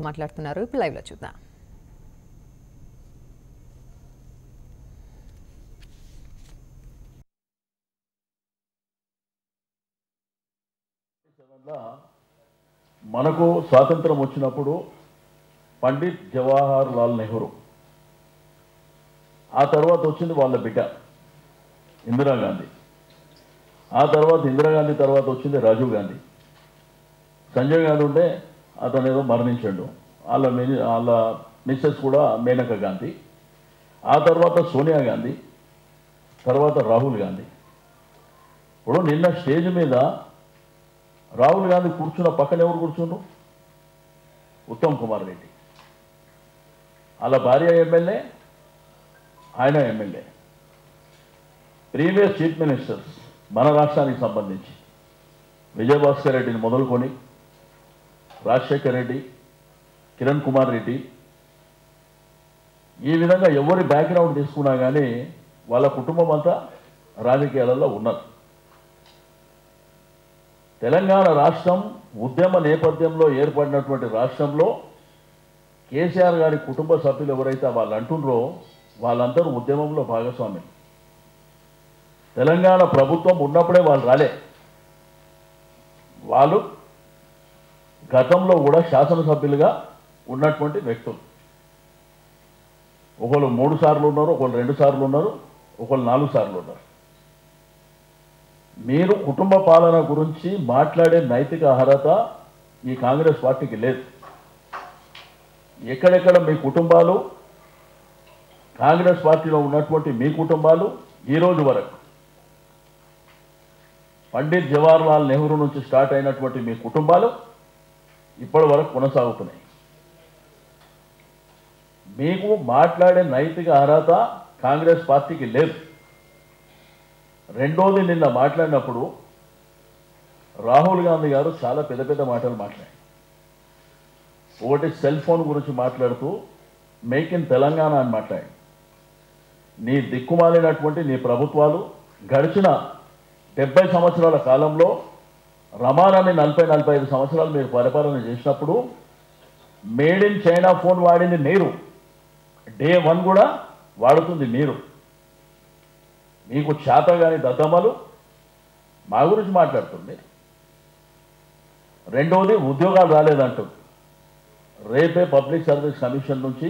మాట్లాడుతున్నారు. ఇప్పుడు లైవ్ లో చూద్దాం. మనకు స్వాతంత్రం వచ్చినప్పుడు పండిత్ జవహర్ లాల్ నెహ్రూ, ఆ తర్వాత వచ్చింది వాళ్ళ బిడ్డ ఇందిరాగాంధీ, ఆ తర్వాత ఇందిరాగాంధీ తర్వాత వచ్చింది రాజీవ్ గాంధీ. సంజయ్ గాంధీ ఉంటే అతను ఏదో మరణించాడు, వాళ్ళ మిస్సెస్ కూడా మేనకా గాంధీ, ఆ తర్వాత సోనియా గాంధీ, తర్వాత రాహుల్ గాంధీ. ఇప్పుడు నిన్న స్టేజ్ మీద రాహుల్ గాంధీ కూర్చున్న పక్కన ఎవరు కూర్చున్నారు? ఉత్తమ్ కుమార్ రెడ్డి. వాళ్ళ భార్య ఎమ్మెల్యే, ఆయన ఎమ్మెల్యే. ప్రీవియస్ చీఫ్ మినిస్టర్స్ మన రాష్ట్రానికి సంబంధించి విజయభాస్కర్ రెడ్డిని మొదలుకొని రాజశేఖర్ రెడ్డి, కిరణ్ కుమార్ రెడ్డి, ఈ విధంగా ఎవరి బ్యాక్గ్రౌండ్ తీసుకున్నా కానీ వాళ్ళ కుటుంబం అంతా రాజకీయాలలో ఉన్నారు. తెలంగాణ రాష్ట్రం ఉద్యమ నేపథ్యంలో ఏర్పడినటువంటి రాష్ట్రంలో కేసీఆర్ గారి కుటుంబ సభ్యులు ఎవరైతే వాళ్ళు అంటుండ్రో వాళ్ళందరూ ఉద్యమంలో భాగస్వామ్యం. తెలంగాణ ప్రభుత్వం ఉన్నప్పుడే వాళ్ళు రాలే, వాళ్ళు గతంలో కూడా శాసనసభ్యులుగా ఉన్నటువంటి వ్యక్తులు. ఒకళ్ళు 3 సార్లు ఉన్నారు, ఒకళ్ళు 2 సార్లు ఉన్నారు, ఒకళ్ళు 4 సార్లు ఉన్నారు. మీరు కుటుంబ పాలన గురించి మాట్లాడే నైతిక అర్హత ఈ కాంగ్రెస్ పార్టీకి లేదు. ఎక్కడెక్కడ మీ కుటుంబాలు, కాంగ్రెస్ పార్టీలో ఉన్నటువంటి మీ కుటుంబాలు ఈరోజు వరకు, పండిత్ జవహర్ లాల్ నెహ్రూ నుంచి స్టార్ట్ అయినటువంటి మీ కుటుంబాలు ఇప్పటి వరకు కొనసాగుతున్నాయి. మీకు మాట్లాడే నైతిక అర్హత కాంగ్రెస్ పార్టీకి లేదు. రెండోది, నిన్న మాట్లాడినప్పుడు రాహుల్ గాంధీ గారు చాలా పెద్ద పెద్ద మాటలు మాట్లాడారు. ఒకటి సెల్ ఫోన్ గురించి మాట్లాడుతూ మేక్ ఇన్ తెలంగాణ అని మాట్లాడి, నీ దిక్కుమాలినటువంటి నీ ప్రభుత్వాలు గడిచిన 70 సంవత్సరాల కాలంలో రమారాన్ని 40-45 సంవత్సరాలు మీరు పరిపాలన చేసినప్పుడు మేడ్ ఇన్ చైనా ఫోన్ వాడింది మీరు, డే 1 కూడా వాడుతుంది మీరు. మీకు చేతగాని దద్దమ్మలు మా గురించి మాట్లాడుతుంది. రెండవది, ఉద్యోగాలు రాలేదంటుంది. రేపే పబ్లిక్ సర్వీస్ కమిషన్ నుంచి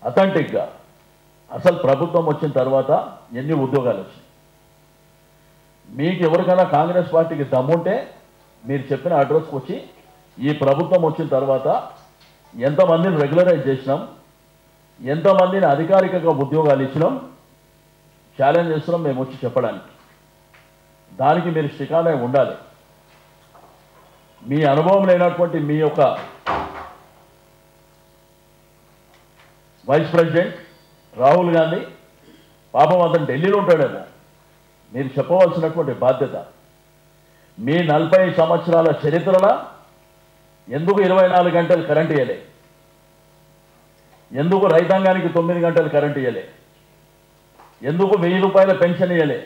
అథెంటిక్గా అసలు ప్రభుత్వం వచ్చిన తర్వాత ఎన్ని ఉద్యోగాలు వచ్చాయి. మీకు ఎవరికైనా కాంగ్రెస్ పార్టీకి దమ్ముంటే మీరు చెప్పిన అడ్రస్కి వచ్చి ఈ ప్రభుత్వం వచ్చిన తర్వాత ఎంతమందిని రెగ్యులరైజ్ చేసినాం, ఎంతమందిని అధికారికంగా ఉద్యోగాలు ఇచ్చినాం ఛాలెంజ్ చేస్తున్నాం మేము వచ్చి చెప్పడానికి. దానికి మీరు శ్రీకారం ఉండాలి. మీ అనుభవం లేనటువంటి మీ యొక్క వైస్ ప్రెసిడెంట్ రాహుల్ గాంధీ, పాపం అతను ఢిల్లీలో ఉంటాడేమో, మీరు చెప్పవలసినటువంటి బాధ్యత. మీ 40 సంవత్సరాల చరిత్రలో ఎందుకు 24 గంటలు కరెంట్ ఇవ్వలే? ఎందుకు రైతాంగానికి 9 గంటలు కరెంట్ ఇవ్వలే? ఎందుకు 1000 రూపాయల పెన్షన్ ఇవ్వలే?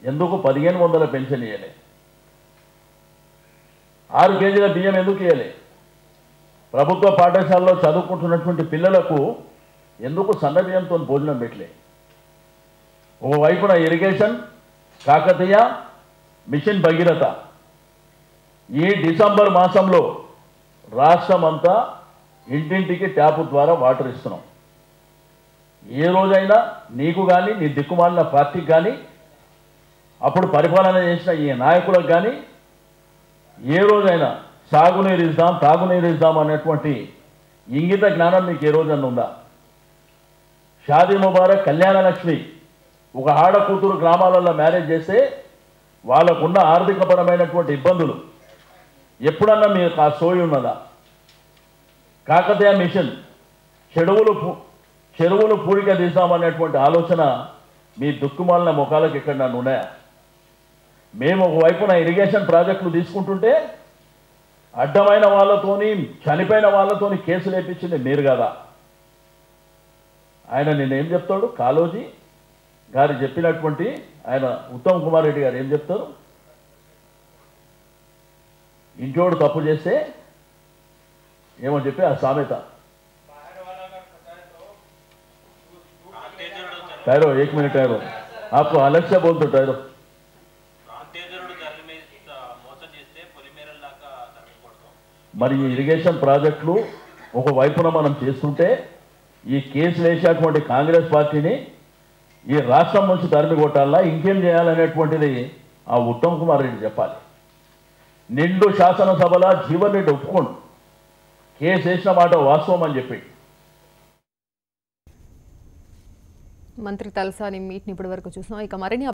ఎందుకు 1500 పెన్షన్ ఇవ్వలే? 6 కేజీల బియ్యం ఎందుకు ఇవ్వలే? ప్రభుత్వ పాఠశాలలో చదువుకుంటున్నటువంటి పిల్లలకు ఎందుకు సన్న బియ్యంతో భోజనం పెట్టలే? ఓవైపున ఇరిగేషన్, కాకతీయ, మిషన్ భగీరథ. ఈ డిసెంబర్ మాసంలో రాష్ట్రం అంతా ఇంటింటికి ట్యాపు ద్వారా వాటర్ ఇస్తున్నాం. ఏ రోజైనా నీకు కానీ నీ దిక్కుమాలిన పార్టీకి కానీ అప్పుడు పరిపాలన చేసిన ఈ నాయకులకు కానీ ఏ రోజైనా సాగునీరు ఇద్దాం, తాగునీరు ఇద్దాం అనేటువంటి ఇంగిత జ్ఞానం మీకు ఏ రోజన్నా ఉందా? షాదీ ముబారక్, కళ్యాణ లక్ష్మి, ఒక ఆడ కూతురు గ్రామాలలో మ్యారేజ్ చేస్తే వాళ్ళకున్న ఆర్థికపరమైనటువంటి ఇబ్బందులు ఎప్పుడన్నా మీకు ఆ సోయి ఉన్నదా? కాకతీయ మిషన్, చెరువులు పూడిక తీద్దామనేటువంటి ఆలోచన మీ దుక్కుమాలిన ముఖాలకు ఎక్కడ నన్ను ఉన్నాయా? మేము ఒకవైపున ఇరిగేషన్ ప్రాజెక్టులు తీసుకుంటుంటే అడ్డమైన వాళ్ళతోని, చనిపోయిన వాళ్ళతోని కేసులు వేయించింది మీరు కదా. ఆయన నిన్నేం చెప్తాడు? కాళోజీ గారు చెప్పినటువంటి ఆయన ఉత్తమ్ కుమార్ రెడ్డి గారు ఏం చెప్తారు? ఇంటోడు తప్పు చేస్తే ఏమో చెప్పి ఆ సామెత ठहरो 1 मिनट ठहरो आपको अलग से बोल दो ठहरो మరి ఈ ఇరిగేషన్ ప్రాజెక్టులు ఒకవైపున మనం చేస్తుంటే ఈ కేసులు వేసేటువంటి కాంగ్రెస్ పార్టీని ఈ రాష్ట్రం నుంచి తరిమి కొట్టాలా ఇంకేం చేయాలనేటువంటిది ఆ ఉత్తమ్ కుమార్ రెడ్డి చెప్పాలి. నిండు శాసనసభలో జీవన్ రెడ్డి ఒప్పుకోండు కేసు వేసిన మాట వాస్తవం అని చెప్పి. మంత్రి తలసాని మీట్ని ఇప్పటి వరకు చూసాం. ఇక మరిన్ని